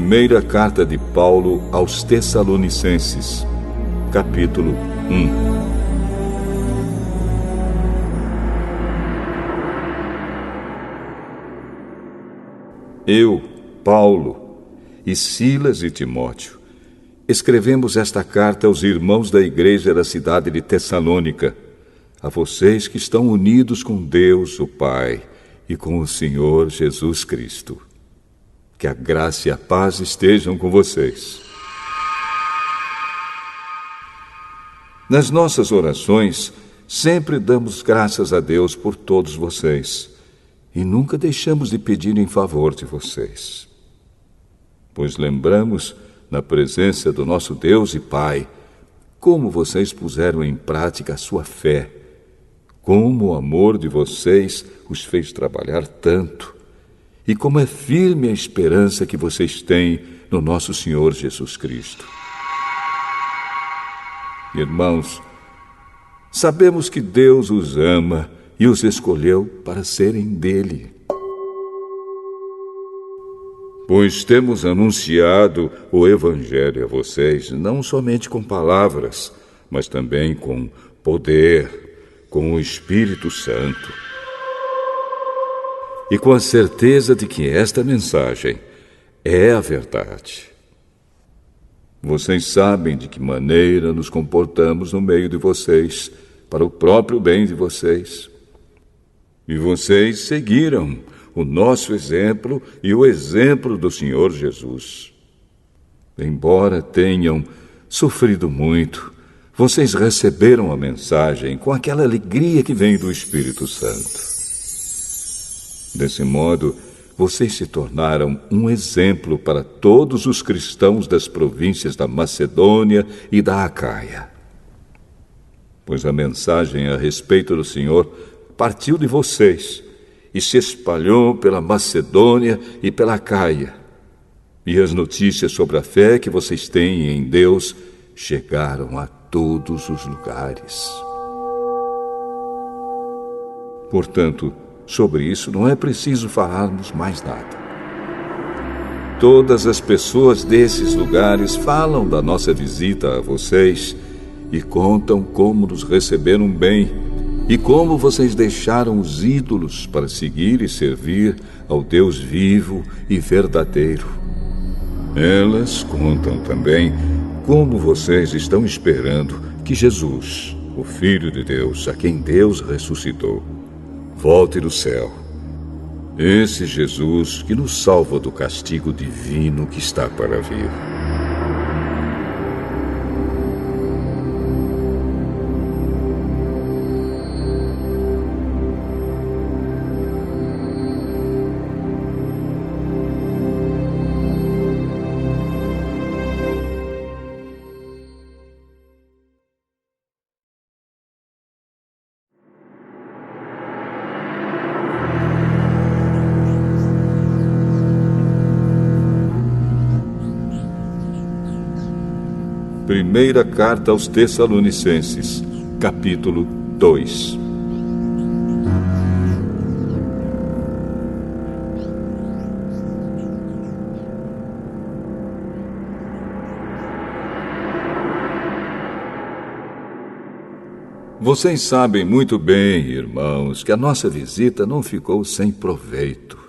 Primeira carta de Paulo aos Tessalonicenses, capítulo 1. Eu, Paulo, e Silas e Timóteo, escrevemos esta carta aos irmãos da igreja da cidade de Tessalônica, a vocês que estão unidos com Deus, o Pai, e com o Senhor Jesus Cristo. Que a graça e a paz estejam com vocês. Nas nossas orações, sempre damos graças a Deus por todos vocês, e nunca deixamos de pedir em favor de vocês. Pois lembramos, na presença do nosso Deus e Pai, como vocês puseram em prática a sua fé, como o amor de vocês os fez trabalhar tanto, e como é firme a esperança que vocês têm no nosso Senhor Jesus Cristo. Irmãos, sabemos que Deus os ama e os escolheu para serem dele. Pois temos anunciado o Evangelho a vocês, não somente com palavras, mas também com poder, com o Espírito Santo. E com a certeza de que esta mensagem é a verdade. Vocês sabem de que maneira nos comportamos no meio de vocês, para o próprio bem de vocês. E vocês seguiram o nosso exemplo e o exemplo do Senhor Jesus. Embora tenham sofrido muito, vocês receberam a mensagem com aquela alegria que vem do Espírito Santo. Desse modo, vocês se tornaram um exemplo para todos os cristãos das províncias da Macedônia e da Acaia. Pois a mensagem a respeito do Senhor partiu de vocês e se espalhou pela Macedônia e pela Acaia. E as notícias sobre a fé que vocês têm em Deus chegaram a todos os lugares. Portanto, sobre isso não é preciso falarmos mais nada. Todas as pessoas desses lugares falam da nossa visita a vocês e contam como nos receberam bem e como vocês deixaram os ídolos para seguir e servir ao Deus vivo e verdadeiro. Elas contam também como vocês estão esperando que Jesus, o Filho de Deus, a quem Deus ressuscitou, volte do céu. Esse Jesus que nos salva do castigo divino que está para vir. Primeira carta aos Tessalonicenses, capítulo 2. Vocês sabem muito bem, irmãos, que a nossa visita não ficou sem proveito.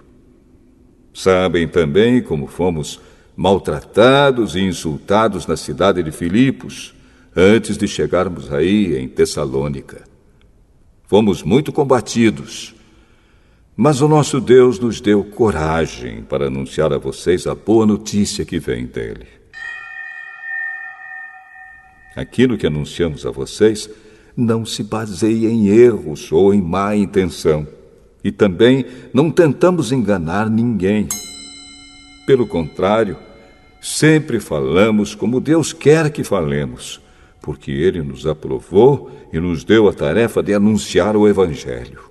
Sabem também como fomos maltratados e insultados na cidade de Filipos, antes de chegarmos aí em Tessalônica. Fomos muito combatidos, mas o nosso Deus nos deu coragem para anunciar a vocês a boa notícia que vem dele. Aquilo que anunciamos a vocês não se baseia em erros ou em má intenção, e também não tentamos enganar ninguém. Pelo contrário, sempre falamos como Deus quer que falemos, porque Ele nos aprovou e nos deu a tarefa de anunciar o Evangelho.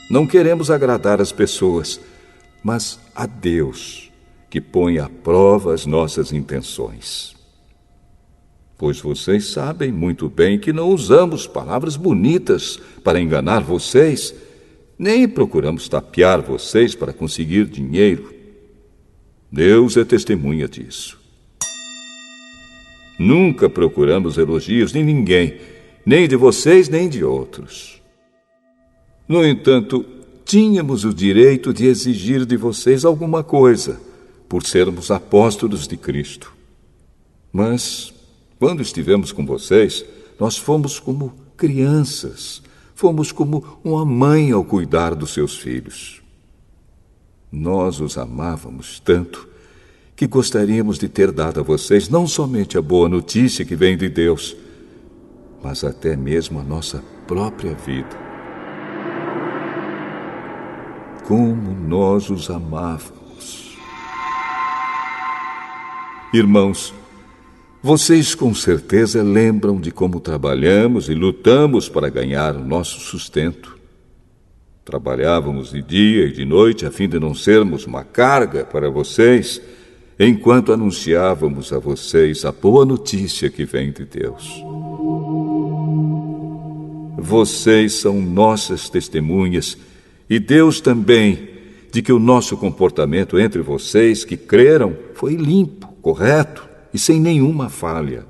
Não queremos agradar as pessoas, mas a Deus, que põe à prova as nossas intenções. Pois vocês sabem muito bem que não usamos palavras bonitas para enganar vocês, nem procuramos tapear vocês para conseguir dinheiro. Deus é testemunha disso. Nunca procuramos elogios de ninguém, nem de vocês, nem de outros. No entanto, tínhamos o direito de exigir de vocês alguma coisa, por sermos apóstolos de Cristo. Mas, quando estivemos com vocês, nós fomos como crianças, fomos como uma mãe ao cuidar dos seus filhos. Nós os amávamos tanto que gostaríamos de ter dado a vocês não somente a boa notícia que vem de Deus, mas até mesmo a nossa própria vida. Como nós os amávamos. Irmãos, vocês com certeza lembram de como trabalhamos e lutamos para ganhar o nosso sustento. Trabalhávamos de dia e de noite a fim de não sermos uma carga para vocês, enquanto anunciávamos a vocês a boa notícia que vem de Deus. Vocês são nossas testemunhas, e Deus também, de que o nosso comportamento entre vocês que creram foi limpo, correto e sem nenhuma falha.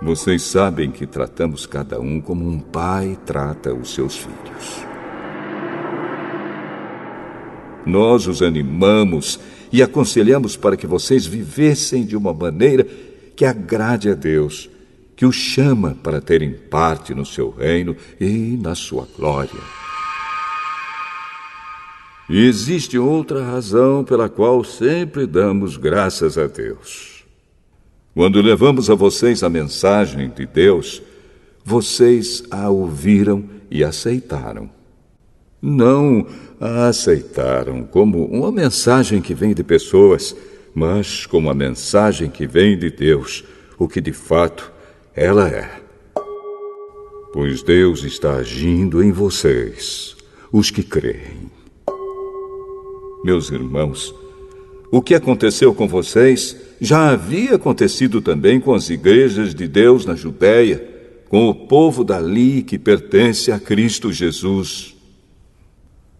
Vocês sabem que tratamos cada um como um pai trata os seus filhos. Nós os animamos e aconselhamos para que vocês vivessem de uma maneira que agrade a Deus, que os chama para terem parte no seu reino e na sua glória. E existe outra razão pela qual sempre damos graças a Deus. Quando levamos a vocês a mensagem de Deus, vocês a ouviram e aceitaram. Não a aceitaram como uma mensagem que vem de pessoas, mas como a mensagem que vem de Deus, o que de fato ela é. Pois Deus está agindo em vocês, os que creem. Meus irmãos, o que aconteceu com vocês já havia acontecido também com as igrejas de Deus na Judéia, com o povo dali que pertence a Cristo Jesus.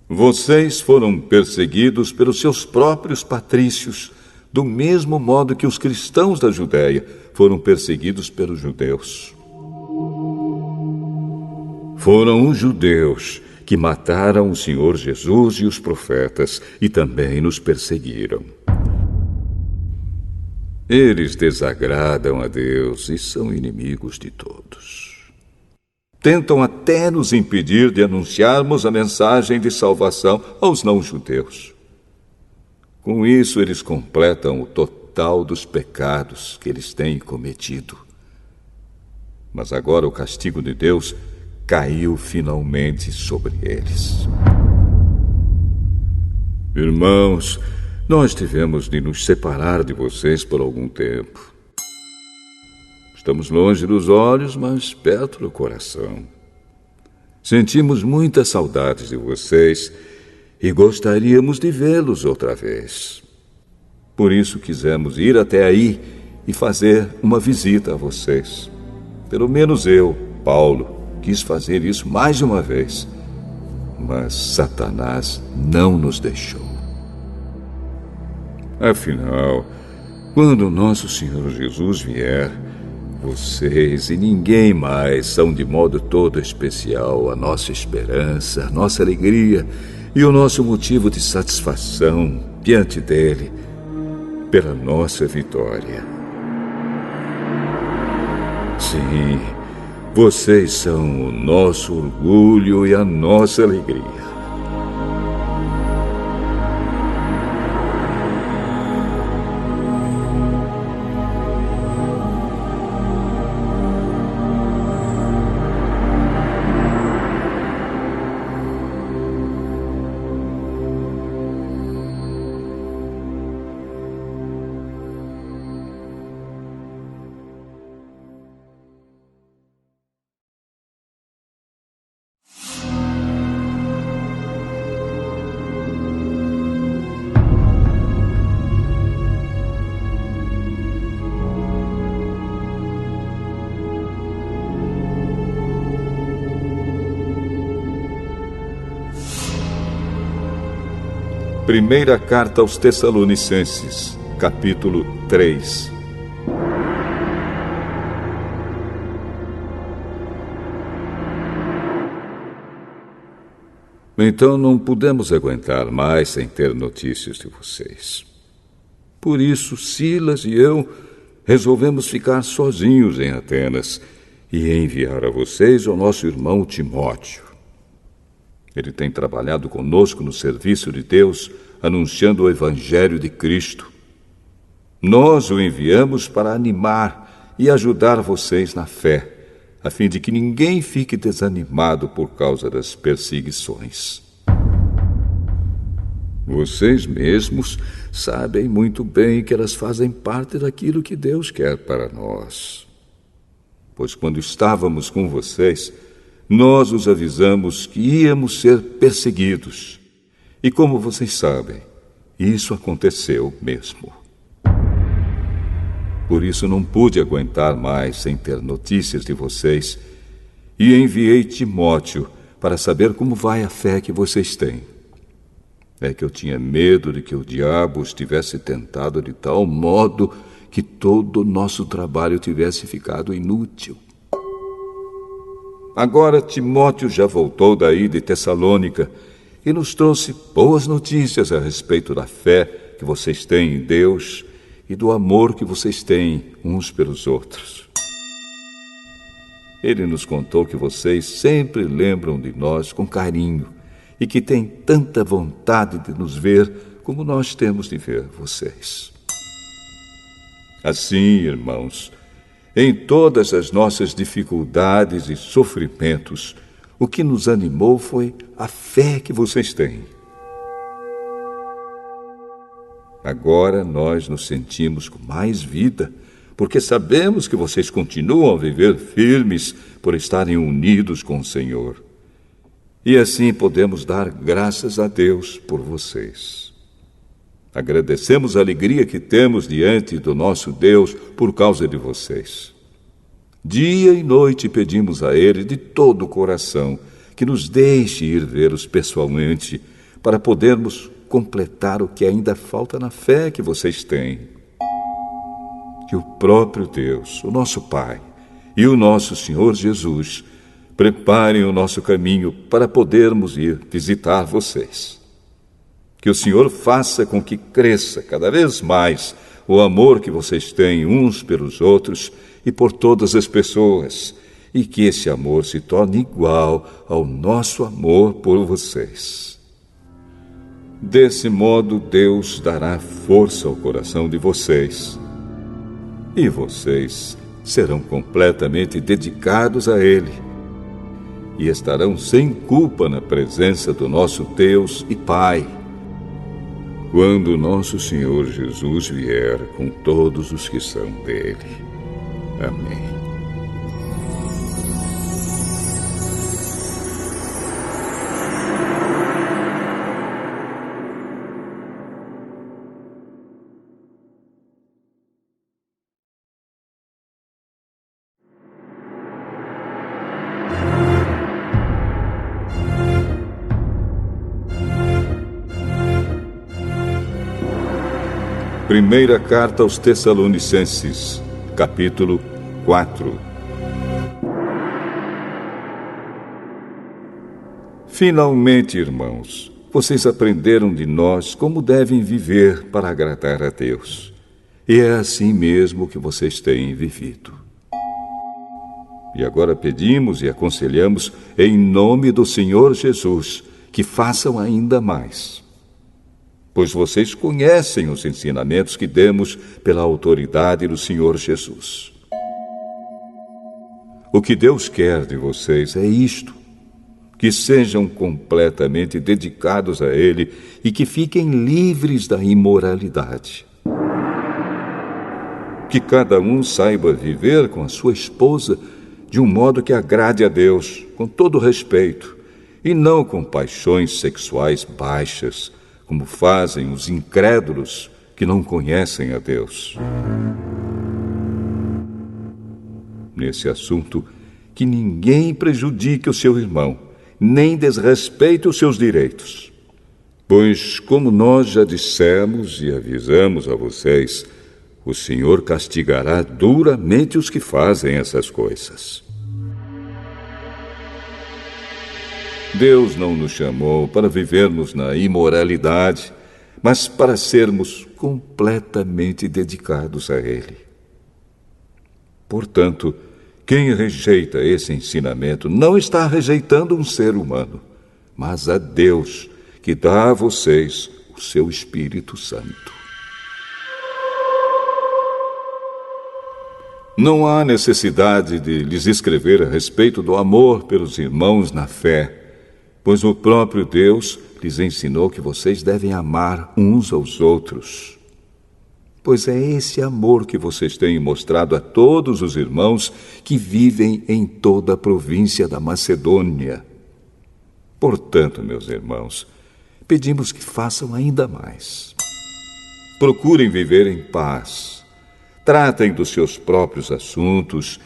Vocês foram perseguidos pelos seus próprios patrícios, do mesmo modo que os cristãos da Judéia foram perseguidos pelos judeus. Foram os judeus que mataram o Senhor Jesus e os profetas e também nos perseguiram. Eles desagradam a Deus e são inimigos de todos. Tentam até nos impedir de anunciarmos a mensagem de salvação aos não-judeus. Com isso, eles completam o total dos pecados que eles têm cometido. Mas agora o castigo de Deus caiu finalmente sobre eles. Irmãos, nós tivemos de nos separar de vocês por algum tempo. Estamos longe dos olhos, mas perto do coração. Sentimos muitas saudades de vocês e gostaríamos de vê-los outra vez. Por isso quisemos ir até aí e fazer uma visita a vocês. Pelo menos eu, Paulo, quis fazer isso mais uma vez, mas Satanás não nos deixou. Afinal, quando nosso Senhor Jesus vier, vocês e ninguém mais são de modo todo especial a nossa esperança, a nossa alegria e o nosso motivo de satisfação diante dele pela nossa vitória. Sim, vocês são o nosso orgulho e a nossa alegria. Primeira carta aos Tessalonicenses, capítulo 3. Então não pudemos aguentar mais sem ter notícias de vocês. Por isso, Silas e eu resolvemos ficar sozinhos em Atenas e enviar a vocês o nosso irmão Timóteo. Ele tem trabalhado conosco no serviço de Deus, anunciando o Evangelho de Cristo. Nós o enviamos para animar e ajudar vocês na fé, a fim de que ninguém fique desanimado por causa das perseguições. Vocês mesmos sabem muito bem que elas fazem parte daquilo que Deus quer para nós. Pois quando estávamos com vocês, nós os avisamos que íamos ser perseguidos. E como vocês sabem, isso aconteceu mesmo. Por isso não pude aguentar mais sem ter notícias de vocês e enviei Timóteo para saber como vai a fé que vocês têm. É que eu tinha medo de que o diabo os tivesse tentado de tal modo que todo o nosso trabalho tivesse ficado inútil. Agora Timóteo já voltou daí de Tessalônica e nos trouxe boas notícias a respeito da fé que vocês têm em Deus e do amor que vocês têm uns pelos outros. Ele nos contou que vocês sempre lembram de nós com carinho e que têm tanta vontade de nos ver como nós temos de ver vocês. Assim, irmãos, em todas as nossas dificuldades e sofrimentos, o que nos animou foi a fé que vocês têm. Agora nós nos sentimos com mais vida, porque sabemos que vocês continuam a viver firmes por estarem unidos com o Senhor. E assim podemos dar graças a Deus por vocês. Agradecemos a alegria que temos diante do nosso Deus por causa de vocês. Dia e noite pedimos a Ele de todo o coração que nos deixe ir vê-los pessoalmente para podermos completar o que ainda falta na fé que vocês têm. Que o próprio Deus, o nosso Pai e o nosso Senhor Jesus preparem o nosso caminho para podermos ir visitar vocês. Que o Senhor faça com que cresça cada vez mais o amor que vocês têm uns pelos outros e por todas as pessoas, e que esse amor se torne igual ao nosso amor por vocês. Desse modo, Deus dará força ao coração de vocês, e vocês serão completamente dedicados a Ele, e estarão sem culpa na presença do nosso Deus e Pai, quando nosso Senhor Jesus vier com todos os que são dele. Amém. Primeira carta aos Tessalonicenses, capítulo 4. Finalmente, irmãos, vocês aprenderam de nós como devem viver para agradar a Deus. E é assim mesmo que vocês têm vivido. E agora pedimos e aconselhamos, em nome do Senhor Jesus, que façam ainda mais. Pois vocês conhecem os ensinamentos que demos pela autoridade do Senhor Jesus. O que Deus quer de vocês é isto: que sejam completamente dedicados a Ele e que fiquem livres da imoralidade. Que cada um saiba viver com a sua esposa de um modo que agrade a Deus, com todo respeito, e não com paixões sexuais baixas, como fazem os incrédulos que não conhecem a Deus. Nesse assunto, que ninguém prejudique o seu irmão, nem desrespeite os seus direitos. Pois, como nós já dissemos e avisamos a vocês, o Senhor castigará duramente os que fazem essas coisas. Deus não nos chamou para vivermos na imoralidade, mas para sermos completamente dedicados a Ele. Portanto, quem rejeita esse ensinamento não está rejeitando um ser humano, mas a Deus, que dá a vocês o seu Espírito Santo. Não há necessidade de lhes escrever a respeito do amor pelos irmãos na fé, pois o próprio Deus lhes ensinou que vocês devem amar uns aos outros. Pois é esse amor que vocês têm mostrado a todos os irmãos que vivem em toda a província da Macedônia. Portanto, meus irmãos, pedimos que façam ainda mais. Procurem viver em paz, tratem dos seus próprios assuntos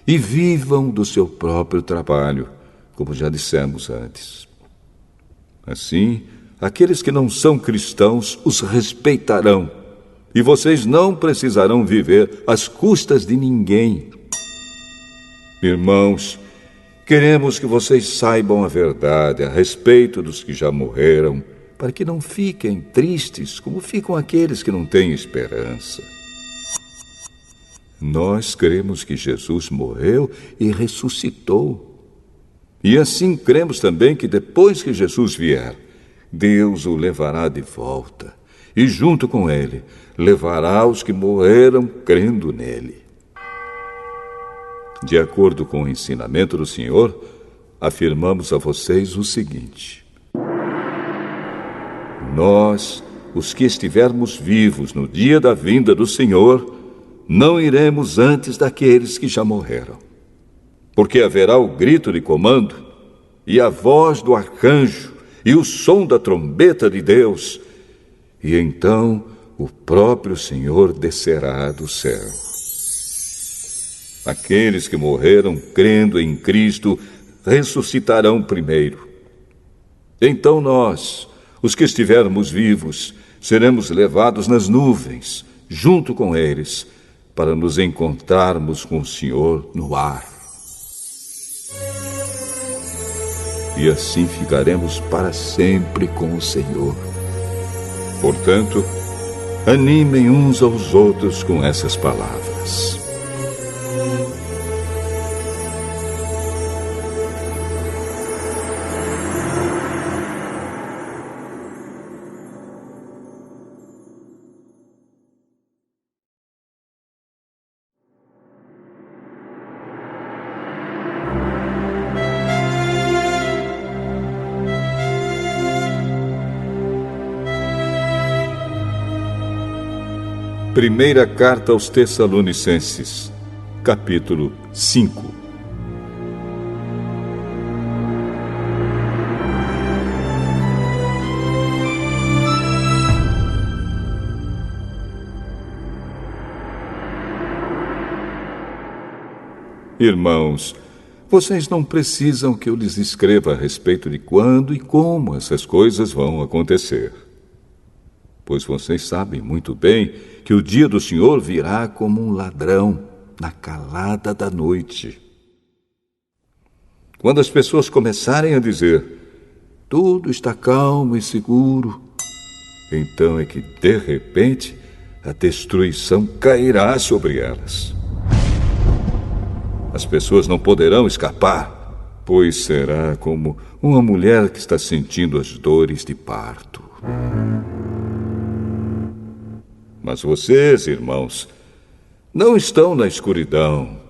e vivam do seu próprio trabalho, como já dissemos antes. Assim, aqueles que não são cristãos os respeitarão, e vocês não precisarão viver às custas de ninguém. Irmãos, queremos que vocês saibam a verdade a respeito dos que já morreram, para que não fiquem tristes como ficam aqueles que não têm esperança. Nós cremos que Jesus morreu e ressuscitou. E assim cremos também que depois que Jesus vier, Deus o levará de volta, e junto com ele levará os que morreram crendo nele. De acordo com o ensinamento do Senhor, afirmamos a vocês o seguinte: nós, os que estivermos vivos no dia da vinda do Senhor, não iremos antes daqueles que já morreram. Porque haverá o grito de comando, e a voz do arcanjo, e o som da trombeta de Deus, e então o próprio Senhor descerá do céu. Aqueles que morreram crendo em Cristo ressuscitarão primeiro. Então nós, os que estivermos vivos, seremos levados nas nuvens, junto com eles, para nos encontrarmos com o Senhor no ar. E assim ficaremos para sempre com o Senhor. Portanto, animem uns aos outros com essas palavras. Primeira Carta aos Tessalonicenses, capítulo 5. Irmãos, vocês não precisam que eu lhes escreva a respeito de quando e como essas coisas vão acontecer. Pois vocês sabem muito bem que o dia do Senhor virá como um ladrão na calada da noite. Quando as pessoas começarem a dizer, tudo está calmo e seguro, então é que, de repente, a destruição cairá sobre elas. As pessoas não poderão escapar, pois será como uma mulher que está sentindo as dores de parto. Mas vocês, irmãos, não estão na escuridão,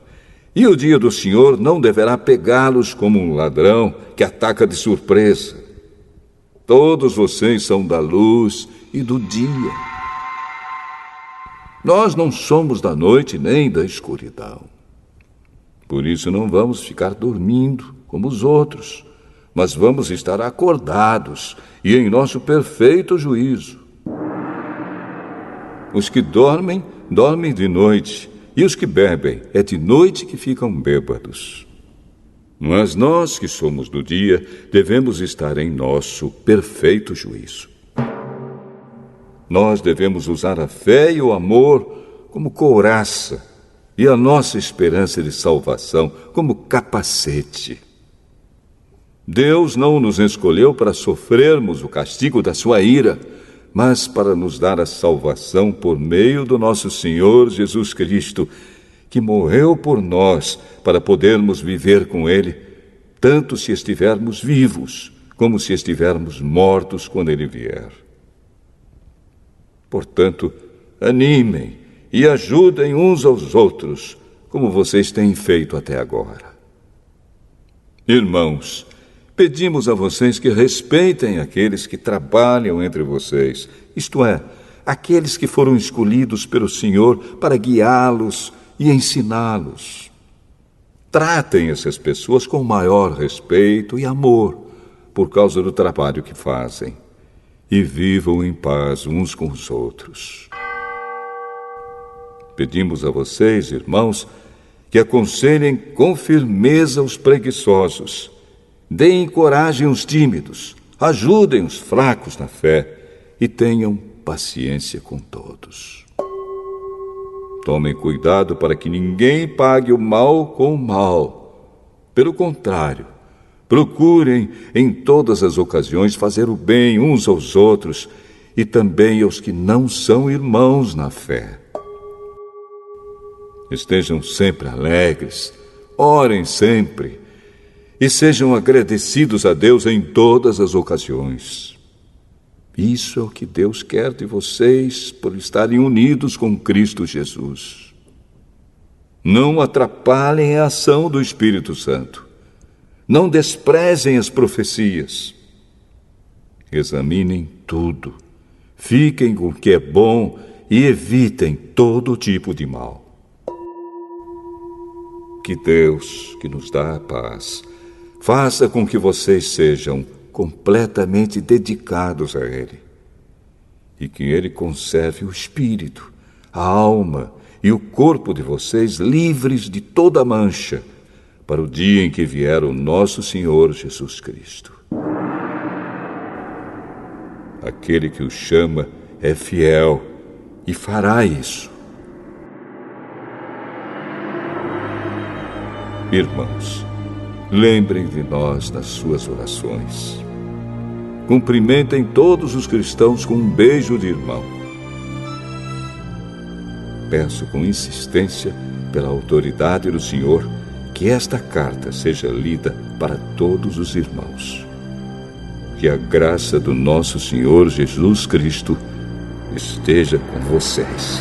e o dia do Senhor não deverá pegá-los como um ladrão que ataca de surpresa. Todos vocês são da luz e do dia. Nós não somos da noite nem da escuridão. Por isso não vamos ficar dormindo como os outros, mas vamos estar acordados e em nosso perfeito juízo. Os que dormem, dormem de noite, e os que bebem, é de noite que ficam bêbados. Mas nós que somos do dia, devemos estar em nosso perfeito juízo. Nós devemos usar a fé e o amor como couraça e a nossa esperança de salvação como capacete. Deus não nos escolheu para sofrermos o castigo da sua ira, mas para nos dar a salvação por meio do nosso Senhor Jesus Cristo, que morreu por nós para podermos viver com Ele, tanto se estivermos vivos, como se estivermos mortos quando Ele vier. Portanto, animem e ajudem uns aos outros, como vocês têm feito até agora. Irmãos, pedimos a vocês que respeitem aqueles que trabalham entre vocês, isto é, aqueles que foram escolhidos pelo Senhor para guiá-los e ensiná-los. Tratem essas pessoas com maior respeito e amor por causa do trabalho que fazem e vivam em paz uns com os outros. Pedimos a vocês, irmãos, que aconselhem com firmeza os preguiçosos, deem coragem aos tímidos, ajudem os fracos na fé e tenham paciência com todos. Tomem cuidado para que ninguém pague o mal com o mal. Pelo contrário, procurem em todas as ocasiões fazer o bem uns aos outros e também aos que não são irmãos na fé. Estejam sempre alegres, orem sempre e sejam agradecidos a Deus em todas as ocasiões. Isso é o que Deus quer de vocês por estarem unidos com Cristo Jesus. Não atrapalhem a ação do Espírito Santo. Não desprezem as profecias. Examinem tudo. Fiquem com o que é bom e evitem todo tipo de mal. Que Deus, que nos dá a paz, faça com que vocês sejam completamente dedicados a Ele e que Ele conserve o espírito, a alma e o corpo de vocês livres de toda mancha para o dia em que vier o nosso Senhor Jesus Cristo. Aquele que o chama é fiel e fará isso. Irmãos, lembrem de nós nas suas orações. Cumprimentem todos os cristãos com um beijo de irmão. Peço com insistência, pela autoridade do Senhor, que esta carta seja lida para todos os irmãos. Que a graça do nosso Senhor Jesus Cristo esteja com vocês.